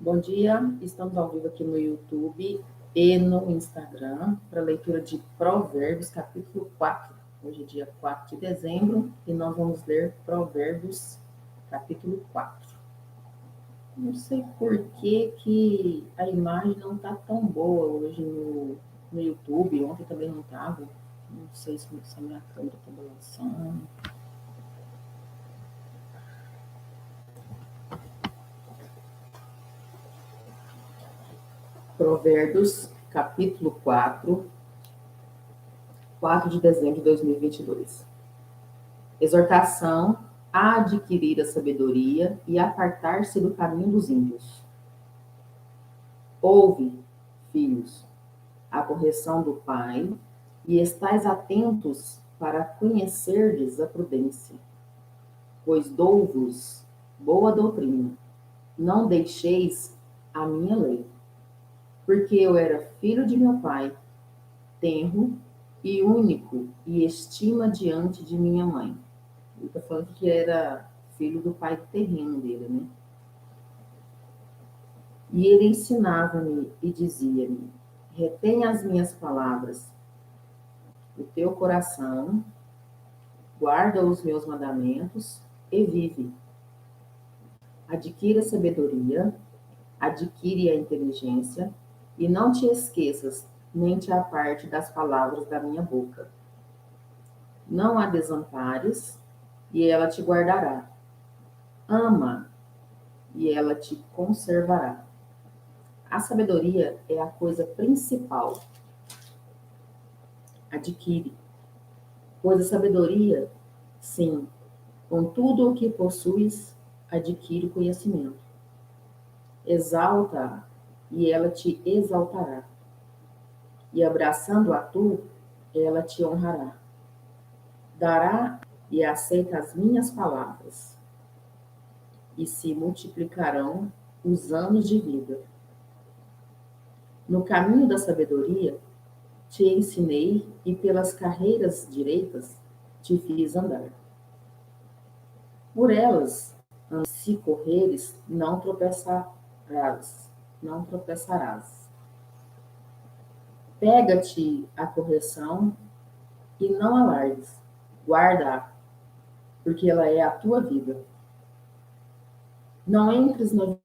Bom dia, estamos ao vivo aqui no YouTube e no Instagram para leitura de Provérbios, capítulo 4. Hoje é dia 4 de dezembro e nós vamos ler Provérbios, capítulo 4. Não sei por que a imagem não está tão boa hoje no YouTube, ontem também não estava. Não sei se a minha câmera está balançando. Provérbios, capítulo 4, 4 de dezembro de 2022. Exortação a adquirir a sabedoria e apartar-se do caminho dos ímpios. Ouve, filhos, a correção do pai, e estais atentos para conhecerdes a prudência. Pois dou-vos boa doutrina, não deixeis a minha lei. Porque eu era filho de meu pai, tenro e único, e estima diante de minha mãe. Ele está falando que era filho do pai terreno dele, né? E ele ensinava-me e dizia-me: retém as minhas palavras, o teu coração, guarda os meus mandamentos e vive. Adquire a sabedoria, adquire a inteligência, e não te esqueças, nem te aparte das palavras da minha boca. Não a desampares, e ela te guardará. Ama, e ela te conservará. A sabedoria é a coisa principal. Adquire. Pois a sabedoria, sim, com tudo o que possuis, adquire conhecimento. Exalta-a, e ela te exaltará. E abraçando-a tu, ela te honrará. Dará e aceita as minhas palavras, e se multiplicarão os anos de vida. No caminho da sabedoria, te ensinei, e pelas carreiras direitas te fiz andar. Por elas, se correres, não tropeçarás, não tropeçarás. Pega-te a correção e não alardes. Guarda-a, porque ela é a tua vida. Não entres na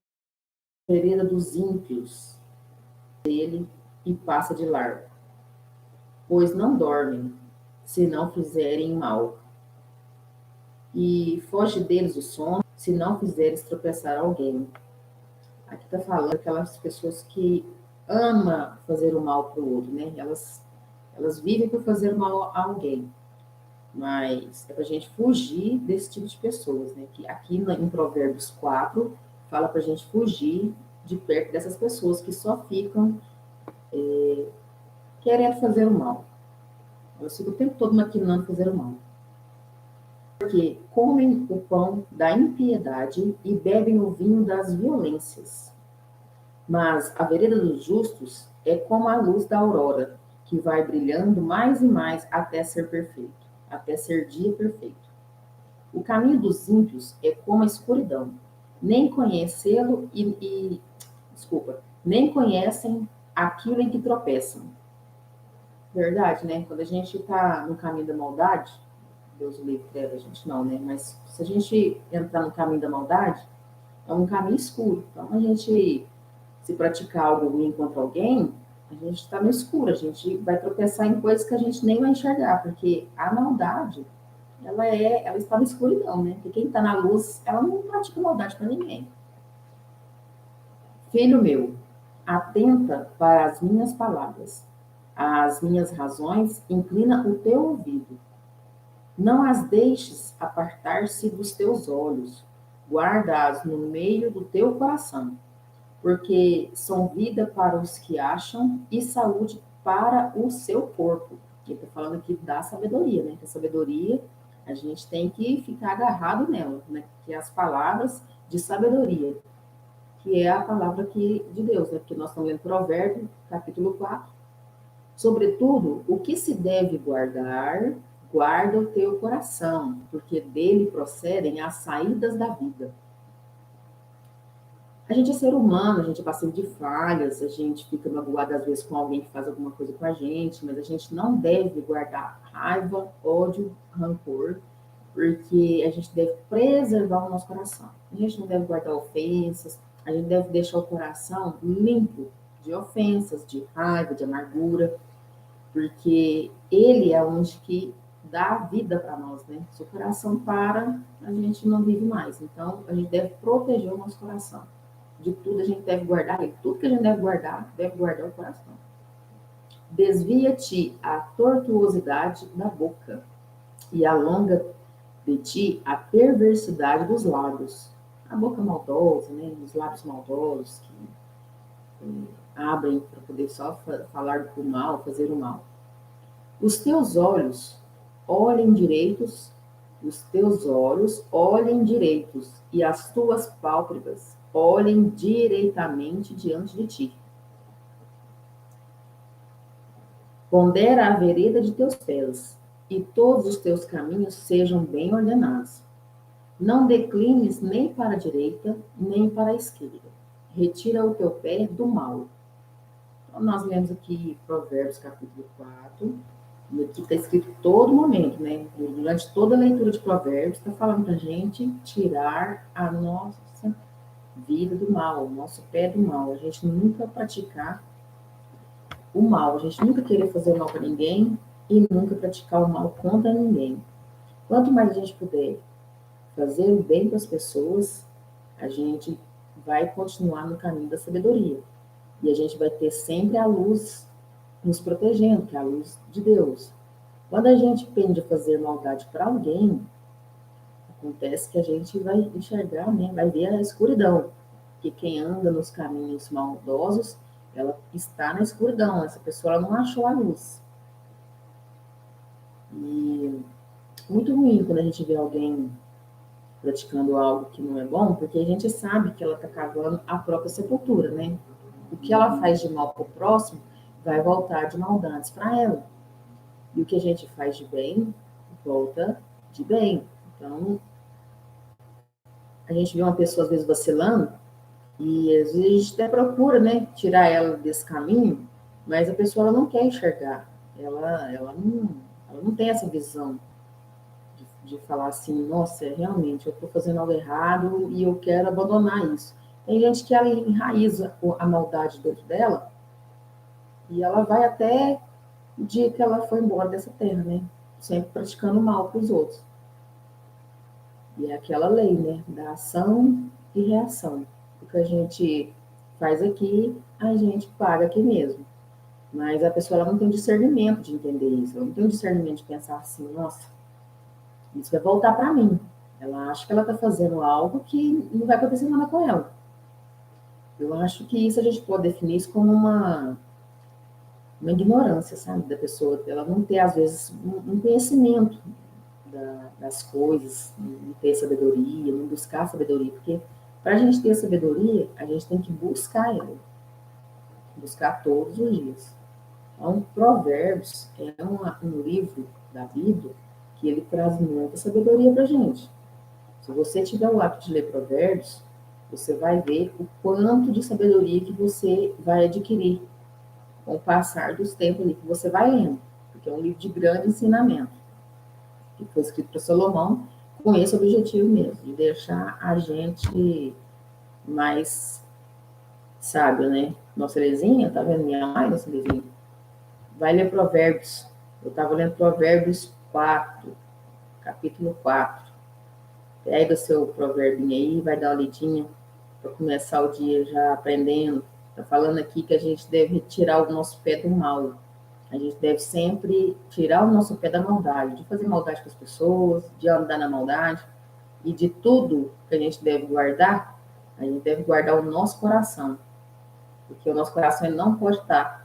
vereda dos ímpios dele e passa de largo, pois não dormem, se não fizerem mal. E foge deles o sono, se não fizeres tropeçar alguém. Aqui está falando aquelas pessoas que amam fazer o mal para o outro, né? Elas vivem por fazer o mal a alguém. Mas é para a gente fugir desse tipo de pessoas, né? Que aqui em Provérbios 4 fala para a gente fugir de perto dessas pessoas que só ficam querendo fazer o mal. Elas ficam o tempo todo maquinando fazer o mal. Porque comem o pão da impiedade e bebem o vinho das violências. Mas a vereda dos justos é como a luz da aurora, que vai brilhando mais e mais até ser perfeito, até ser dia perfeito. O caminho dos ímpios é como a escuridão, nem conhecê-lo nem conhecem aquilo em que tropeçam. Verdade, né? Quando a gente está no caminho da maldade, Deus o livre a gente não, né? Mas se a gente entrar no caminho da maldade, é um caminho escuro. Então, a gente, se praticar algo ruim contra alguém, a gente está no escuro, a gente vai tropeçar em coisas que a gente nem vai enxergar, porque a maldade, ela está na escuridão, né? Porque quem está na luz, ela não pratica maldade para ninguém. Filho meu, atenta para as minhas palavras, às minhas razões, inclina o teu ouvido. Não as deixes apartar-se dos teus olhos, guarda-as no meio do teu coração, porque são vida para os que acham e saúde para o seu corpo. Ele está falando aqui da sabedoria, né? Que a sabedoria, a gente tem que ficar agarrado nela, né? Que é as palavras de sabedoria, que é a palavra de Deus, né? Porque nós estamos lendo Provérbio, capítulo 4. Sobretudo, o que se deve guardar, guarda o teu coração, porque dele procedem as saídas da vida. A gente é ser humano, a gente é passivo de falhas, a gente fica magoado às vezes com alguém que faz alguma coisa com a gente, mas a gente não deve guardar raiva, ódio, rancor, porque a gente deve preservar o nosso coração. A gente não deve guardar ofensas, a gente deve deixar o coração limpo de ofensas, de raiva, de amargura, porque ele é onde que dá vida para nós, né? Se o coração para, a gente não vive mais. Então, a gente deve proteger o nosso coração. De tudo a gente deve guardar, e tudo que a gente deve guardar o coração. Desvia-te a tortuosidade da boca, e alonga de ti a perversidade dos lábios. A boca maldosa, né? Os lábios maldosos que abrem para poder só falar do mal, fazer o mal. Os teus olhos olhem direitos, os teus olhos olhem direitos, e as tuas pálpebras olhem direitamente diante de ti. Pondera a vereda de teus pés, e todos os teus caminhos sejam bem ordenados. Não declines nem para a direita, nem para a esquerda. Retira o teu pé do mal. Então, nós lemos aqui Provérbios capítulo 4, e aqui está escrito todo momento, né? Durante toda a leitura de Provérbios, está falando para a gente tirar a nossa vida do mal, o nosso pé do mal. A gente nunca praticar o mal, a gente nunca querer fazer mal para ninguém e nunca praticar o mal contra ninguém. Quanto mais a gente puder fazer o bem para as pessoas, a gente vai continuar no caminho da sabedoria. E a gente vai ter sempre a luz nos protegendo, que é a luz de Deus. Quando a gente pende a fazer maldade para alguém, acontece que a gente vai enxergar, né? Vai ver a escuridão. Que quem anda nos caminhos maldosos, ela está na escuridão. Essa pessoa ela não achou a luz. E muito ruim quando a gente vê alguém praticando algo que não é bom, porque a gente sabe que ela está cavando a própria sepultura, né? O que ela faz de mal para o próximo vai voltar de maldades para ela. E o que a gente faz de bem, volta de bem. Então, a gente vê uma pessoa às vezes vacilando, e às vezes a gente até procura, né, tirar ela desse caminho, mas a pessoa ela não quer enxergar. Ela não tem essa visão de falar assim, nossa, realmente, eu estou fazendo algo errado e eu quero abandonar isso. Tem gente que ela enraiza a maldade dentro dela e ela vai até o dia que ela foi embora dessa terra, né? Sempre praticando mal para os outros. E é aquela lei, né? Da ação e reação. O que a gente faz aqui, a gente paga aqui mesmo. Mas a pessoa ela não tem discernimento de entender isso. Ela não tem discernimento de pensar assim, nossa, isso vai voltar para mim. Ela acha que ela está fazendo algo que não vai acontecer nada com ela. Eu acho que isso a gente pode definir isso como uma ignorância, sabe, da pessoa. Ela não ter, às vezes, um conhecimento das coisas, não ter sabedoria, não buscar sabedoria. Porque para a gente ter sabedoria, a gente tem que buscar ela. Buscar todos os dias. Então, Provérbios é um livro da Bíblia que ele traz muita sabedoria para a gente. Se você tiver o hábito de ler Provérbios, você vai ver o quanto de sabedoria que você vai adquirir com o passar dos tempos ali que você vai lendo, porque é um livro de grande ensinamento, que foi escrito para Salomão com esse objetivo mesmo, de deixar a gente mais sábio, né? Nossa Lezinha, tá vendo minha mãe, nossa Lezinha? Vai ler Provérbios. Eu estava lendo Provérbios 4, capítulo 4. Pega o seu provérbio aí, vai dar uma lidinha para começar o dia já aprendendo. Está falando aqui que a gente deve tirar o nosso pé do mal. A gente deve sempre tirar o nosso pé da maldade, de fazer maldade com as pessoas, de andar na maldade. E de tudo que a gente deve guardar, a gente deve guardar o nosso coração. Porque o nosso coração ele não pode estar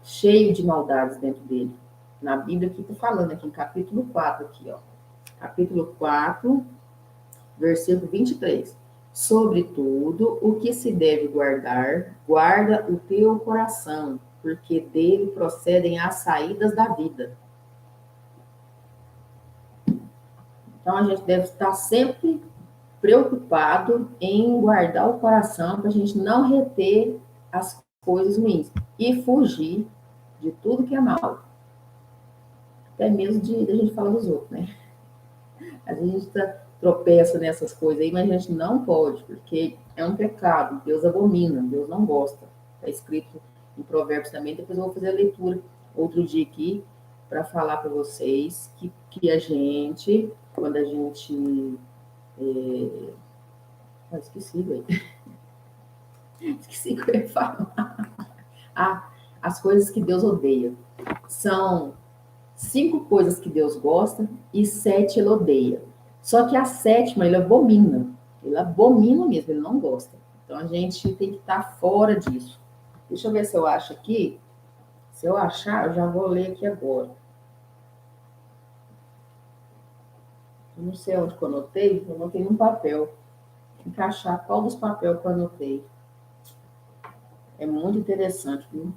cheio de maldades dentro dele. Na Bíblia aqui está falando, aqui em capítulo 4, aqui, ó. Capítulo 4, versículo 23. Sobretudo, o que se deve guardar, guarda o teu coração, porque dele procedem as saídas da vida. Então, a gente deve estar sempre preocupado em guardar o coração para a gente não reter as coisas ruins e fugir de tudo que é mal. Até mesmo de a gente falar dos outros, né? A gente tropeça nessas coisas aí, mas a gente não pode, porque é um pecado. Deus abomina, Deus não gosta. Está escrito em Provérbios também. Depois eu vou fazer a leitura outro dia aqui para falar para vocês que a gente, quando a gente. Esqueci, velho. Esqueci o que eu ia falar. Ah, as coisas que Deus odeia. São 5 coisas que Deus gosta e 7 ele odeia. Só que a sétima ele abomina. Ele abomina mesmo, ele não gosta. Então a gente tem que estar fora disso. Deixa eu ver se eu acho aqui. Se eu achar, eu já vou ler aqui agora. Eu não sei onde que eu anotei num papel. Encaixar qual dos papéis que eu anotei. É muito interessante, viu?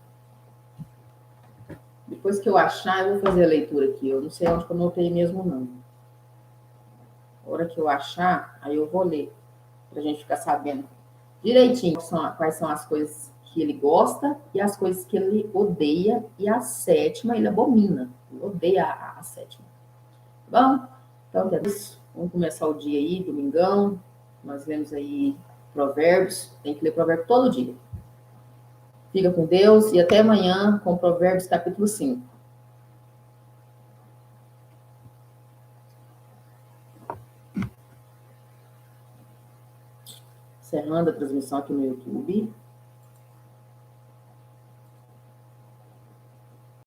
Depois que eu achar, eu vou fazer a leitura aqui. Eu não sei onde que eu anotei mesmo, não. A hora que eu achar, aí eu vou ler. Pra gente ficar sabendo direitinho quais são as coisas que ele gosta e as coisas que ele odeia. E a sétima ele abomina. Ele odeia a sétima. Tá bom? Então, é isso. Vamos começar o dia aí, domingão. Nós lemos aí Provérbios. Tem que ler Provérbio todo dia. Fica com Deus e até amanhã com Provérbios capítulo 5. Encerrando a transmissão aqui no YouTube.